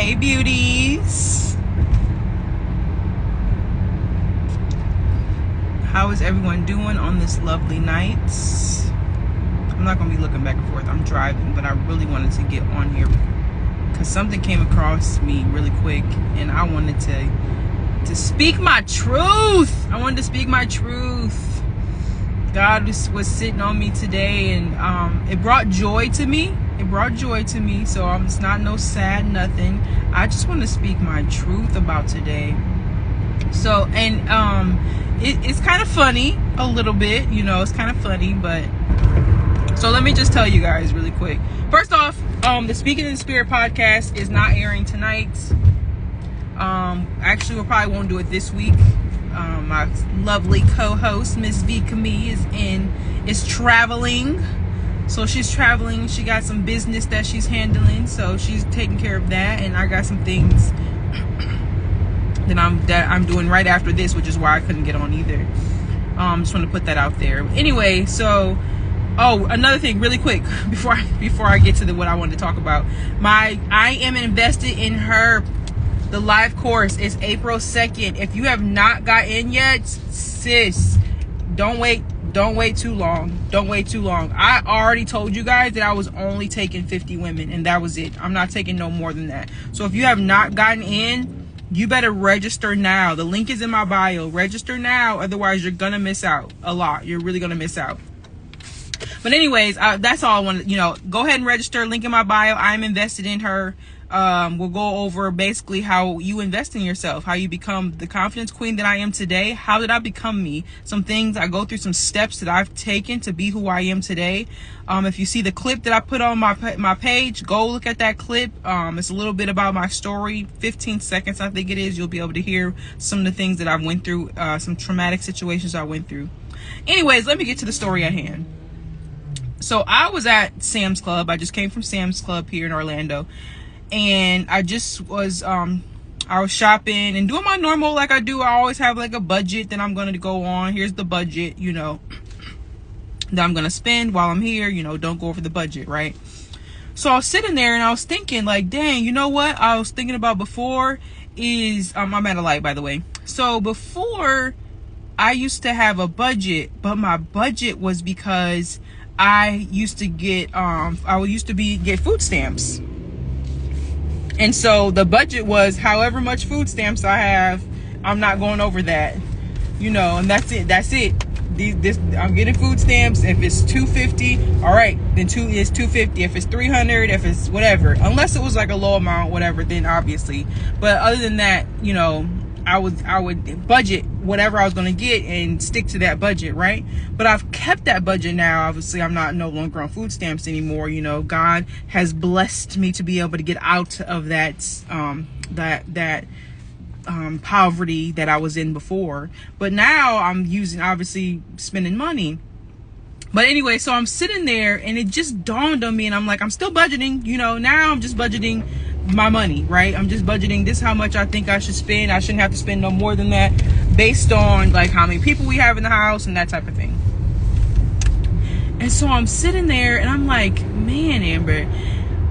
Hey beauties, how is everyone doing on this lovely night? I'm not gonna be looking back and forth, I'm driving, but I really wanted to get on here because something came across me really quick and I wanted to speak my truth. I wanted to speak my truth. God was sitting on me today, and it brought joy to me. So it's not no sad nothing. I just want to speak my truth about today. So, and it's kind of funny a little bit, it's kind of funny, but so let me just tell you guys really quick. First off, the Speaking in the Spirit podcast is not airing tonight. Actually, we probably won't do it this week. My lovely co-host, Miss V. Camille, is traveling. So she's traveling. She got some business that she's handling. So she's taking care of that. And I got some things that I'm doing right after this, which is why I couldn't get on either. Just want to put that out there. Anyway, so another thing really quick before I get to what I wanted to talk about. I am invested in her. The live course is April 2nd. If you have not got in yet, sis, don't wait too long. I already told you guys that I was only taking 50 women, and that was it. I'm not taking no more than that. So if you have not gotten in, you better register now. The link is in my bio. Register now, otherwise you're gonna miss out a lot. You're really gonna miss out. But anyways, that's all I wanted. Go ahead and register. Link in my bio. I'm invested in her. We'll go over basically how you invest in yourself, how you become the confidence queen that I am today. How did I become me? Some things I go through, some steps that I've taken to be who I am today. If you see the clip that I put on my page, go look at that clip. It's a little bit about my story, 15 seconds I think it is. You'll be able to hear some of the things that I went through, some traumatic situations I went through. Anyways, let me get to the story at hand. So I was at Sam's Club. I just came from Sam's Club here in Orlando. And I just was, I was shopping and doing my normal, like I do. I always have like a budget that I'm going to go on. Here's the budget, that I'm going to spend while I'm here. Don't go over the budget, right? So I was sitting there and I was thinking like, dang, you know what I was thinking about before is, I'm at a light, by the way. So before I used to have a budget, but my budget was because I used to get, get food stamps. And so the budget was however much food stamps I have, I'm not going over that, and that's it. I'm getting food stamps. If it's $250, all right, then it's $250. If it's $300, if it's whatever, unless it was like a low amount, whatever, then obviously. But other than that, I would budget whatever I was going to get and stick to that budget, right? But I've kept that budget now. Obviously, I'm no longer on food stamps anymore. God has blessed me to be able to get out of that poverty that I was in before. But now I'm obviously spending money. But anyway, so I'm sitting there and it just dawned on me, and I'm like, I'm still budgeting, now I'm just budgeting my money, right? I'm just budgeting this, how much I think I should spend. I shouldn't have to spend no more than that based on like how many people we have in the house and that type of thing. And so I'm sitting there and I'm like, man, Amber,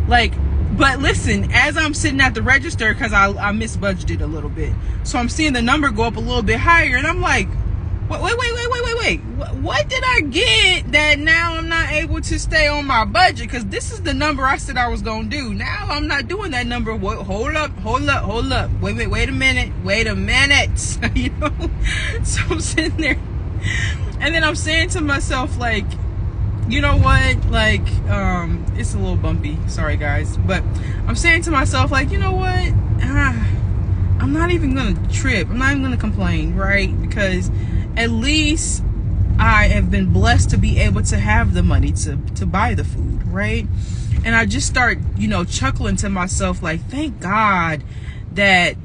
like, but listen, as I'm sitting at the register, because I misbudgeted a little bit, so I'm seeing the number go up a little bit higher, and I'm like, wait, what did I get that now I'm not able to stay on my budget? Because this is the number I said I was gonna do. Now I'm not doing that number. Hold up. Wait a minute. So I'm sitting there, and then I'm saying to myself, like, you know what, like, it's a little bumpy, sorry guys, but I'm saying to myself, like, you know what, I'm not even gonna trip, I'm not even gonna complain, right? Because at least I have been blessed to be able to have the money to buy the food, right? And I just start, chuckling to myself, like, thank God that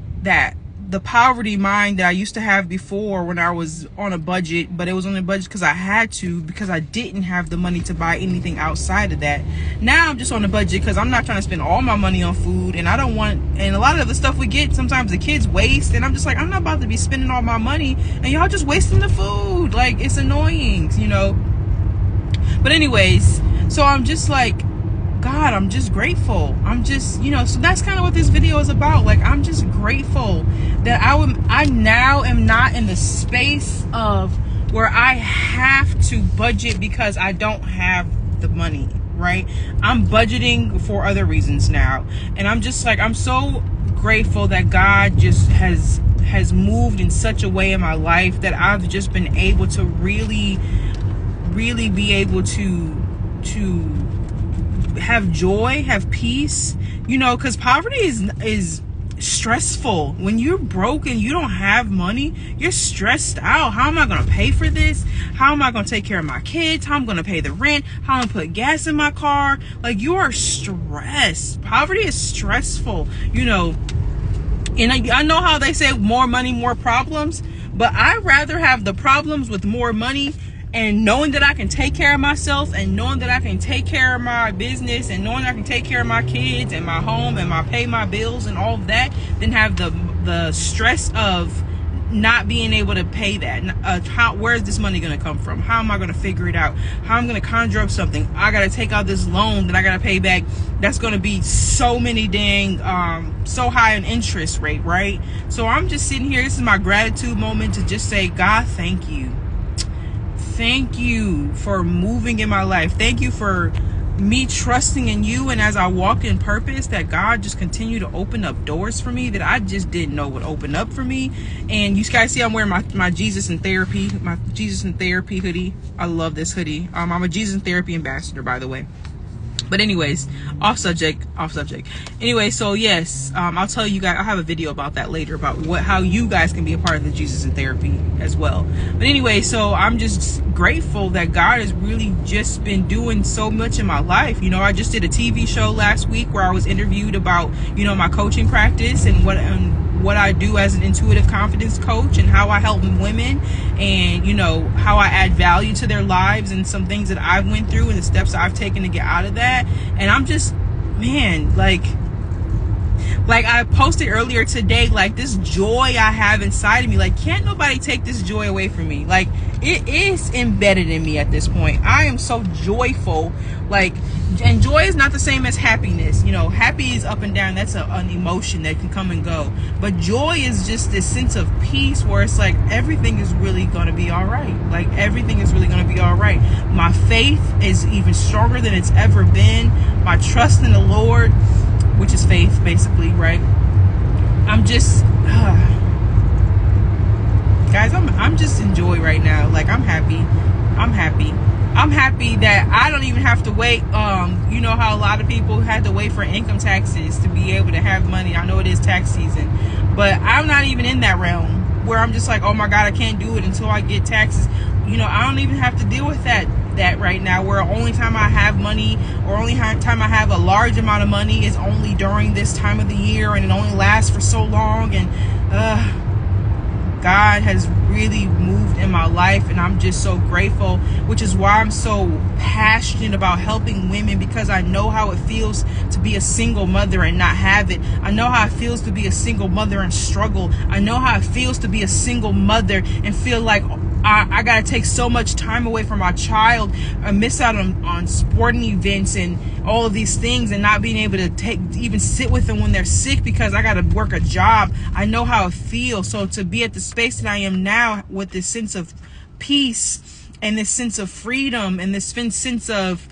the poverty mind that I used to have before when I was on a budget, but it was on a budget because I had to, because I didn't have the money to buy anything outside of that. Now I'm just on a budget because I'm not trying to spend all my money on food, and I don't want, and a lot of the stuff we get, sometimes the kids waste, and I'm just like, I'm not about to be spending all my money and y'all just wasting the food. Like, it's annoying, But anyways, so I'm just like, God, I'm just grateful. I'm just, so that's kind of what this video is about. Like, I'm just grateful that I now am not in the space of where I have to budget because I don't have the money, right? I'm budgeting for other reasons now. And I'm just like, I'm so grateful that God just has moved in such a way in my life that I've just been able to really be able to have joy, have peace, because poverty is stressful. When you're broke and you don't have money, you're stressed out. How am I going to pay for this? How am I going to take care of my kids? How am I going to pay the rent? How am I going to put gas in my car? Like, you are stressed. Poverty is stressful, and I know how they say more money, more problems, but I'd rather have the problems with more money and knowing that I can take care of myself and knowing that I can take care of my business and knowing I can take care of my kids and my home and pay my bills and all of that than have the stress of not being able to pay that. Where's this money going to come from? How am I going to figure it out? How I'm going to conjure up something? I got to take out this loan that I got to pay back. That's going to be so many so high an interest rate, right? So I'm just sitting here. This is my gratitude moment to just say, God, thank you. Thank you for moving in my life. Thank you for me trusting in you, and as I walk in purpose, that God just continue to open up doors for me that I just didn't know would open up for me. And you guys see I'm wearing my Jesus in Therapy hoodie. I love this hoodie. I'm a Jesus in Therapy ambassador, by the way. But anyways, off subject. Anyway, so yes, I'll tell you guys, I'll have a video about that later, about how you guys can be a part of the Jesus in Therapy as well. But anyway, so I'm just grateful that God has really just been doing so much in my life. I just did a TV show last week where I was interviewed about, my coaching practice and what I do as an intuitive confidence coach and how I help women and how I add value to their lives and some things that I've went through and the steps I've taken to get out of that. And I'm just, man, like I posted earlier today, like this joy I have inside of me, like can't nobody take this joy away from me. Like it is embedded in me at this point. I am so joyful, and joy is not the same as happiness. Happy is up and down. That's an emotion that can come and go. But joy is just this sense of peace where it's like everything is really going to be all right. Like everything is really going to be all right. My faith is even stronger than it's ever been. My trust in the Lord, which is faith basically, right? I'm just guys, I'm just in joy right now. Like I'm happy that I don't even have to wait. You know how a lot of people had to wait for income taxes to be able to have money. I know it is tax season, but I'm not even in that realm where I'm just like, oh my God, I can't do it until I get taxes. I don't even have to deal with that right now, where only time I have money or only time I have a large amount of money is only during this time of the year, and it only lasts for so long. And God has really moved in my life, and I'm just so grateful, which is why I'm so passionate about helping women, because I know how it feels to be a single mother and not have it. I know how it feels to be a single mother and struggle. I know how it feels to be a single mother and feel like I gotta take so much time away from my child, I miss out on sporting events and all of these things, and not being able to even sit with them when they're sick because I gotta work a job. I know how it feels. So to be at the space that I am now with this sense of peace and this sense of freedom and this sense of,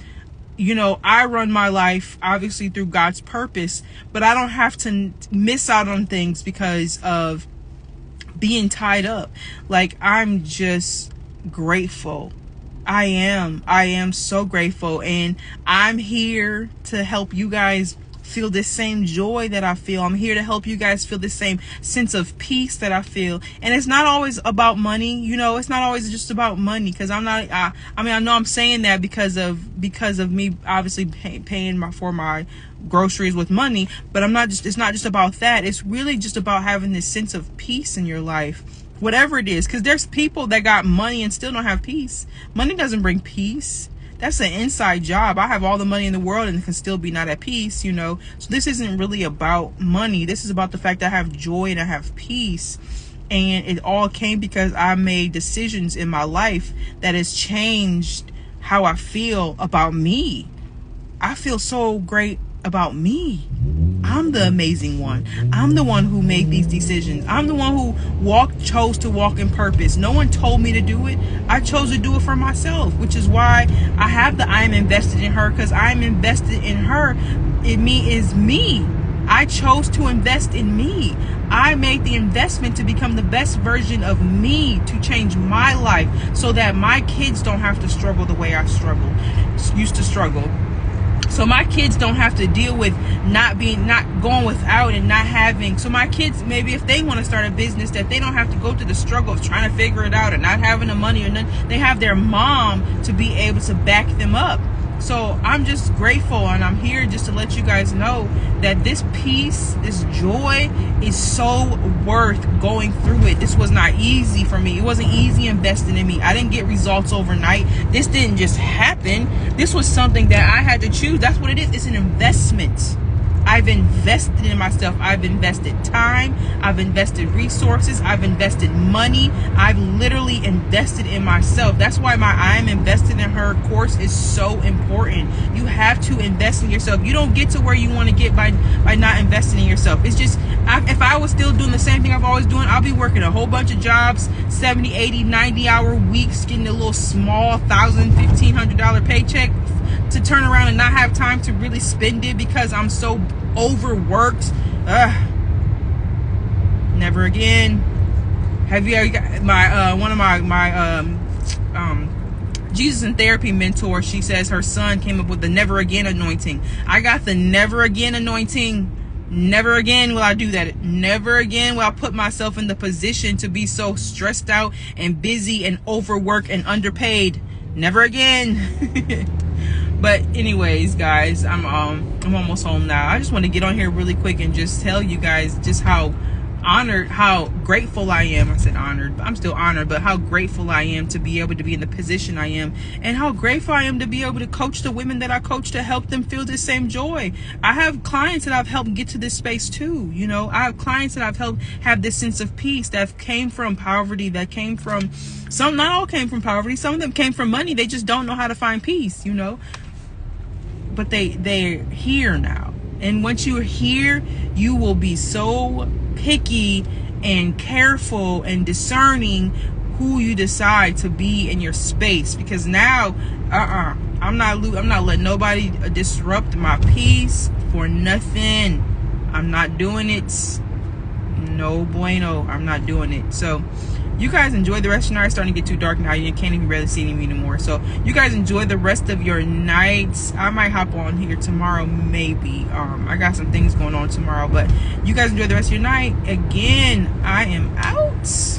I run my life obviously through God's purpose, but I don't have to miss out on things because of being tied up. Like, I'm just grateful. I am so grateful, and I'm here to help you guys feel this same joy that I feel. I'm here to help you guys feel the same sense of peace that I feel. And it's not always about money, it's not always just about money, because I'm not I know I'm saying that because of me obviously paying for my groceries with money, but it's not just about that. It's really just about having this sense of peace in your life, whatever it is, because there's people that got money and still don't have peace. Money doesn't bring peace. That's an inside job. I have all the money in the world and can still be not at peace, So this isn't really about money. This is about the fact that I have joy and I have peace. And it all came because I made decisions in my life that has changed how I feel about me. I feel so great about me. I'm the amazing one. I'm the one who made these decisions. I'm the one who chose to walk in purpose. No one told me to do it. I chose to do it for myself, which is why I have the I am invested in her, because I am invested in her. Is me. I chose to invest in me. I made the investment to become the best version of me, to change my life so that my kids don't have to struggle the way I used to struggle. So my kids don't have to deal with not going without and not having. So my kids, maybe if they want to start a business, that they don't have to go through the struggle of trying to figure it out and not having the money or nothing. They have their mom to be able to back them up. So I'm just grateful, and I'm here just to let you guys know that this peace, this joy is so worth going through it. This was not easy for me. It wasn't easy investing in me. I didn't get results overnight. This didn't just happen. This was something that I had to choose. That's what it is. It's an investment. I've invested in myself. I've invested time. I've invested resources. I've invested money. I've literally invested in myself. That's why my I am invested in her course is so important. You have to invest in yourself. You don't get to where you want to get by not investing in yourself. It's just, if I was still doing the same thing I've always doing, I'll be working a whole bunch of jobs, 70, 80, 90-hour weeks, getting a little small $1,000, $1,500 paycheck, to turn around and not have time to really spend it because I'm so overworked. Never again. Have you ever got one of my Jesus in Therapy mentor? She says her son came up with the never again anointing. I got the never again anointing. Never again will I do that. Never again will I put myself in the position to be so stressed out and busy and overworked and underpaid. Never again. But anyways, guys, I'm almost home now. I just want to get on here really quick and just tell you guys just how honored, how grateful I am. I said honored, but I'm still honored, but how grateful I am to be able to be in the position I am, and how grateful I am to be able to coach the women that I coach to help them feel the same joy. I have clients that I've helped get to this space too. You know, I have clients that I've helped have this sense of peace that came from poverty, that came from not all came from poverty. Some of them came from money. They just don't know how to find peace, you know. But they're here now. And once you're here, you will be so picky and careful and discerning who you decide to be in your space. Because now, I'm not letting nobody disrupt my peace for nothing. I'm not doing it. No bueno. I'm not doing it. So you guys enjoy the rest of your night. It's starting to get too dark now. You can't even barely see me anymore. So you guys enjoy the rest of your nights. I might hop on here tomorrow, maybe. I got some things going on tomorrow. But you guys enjoy the rest of your night. Again, I am out.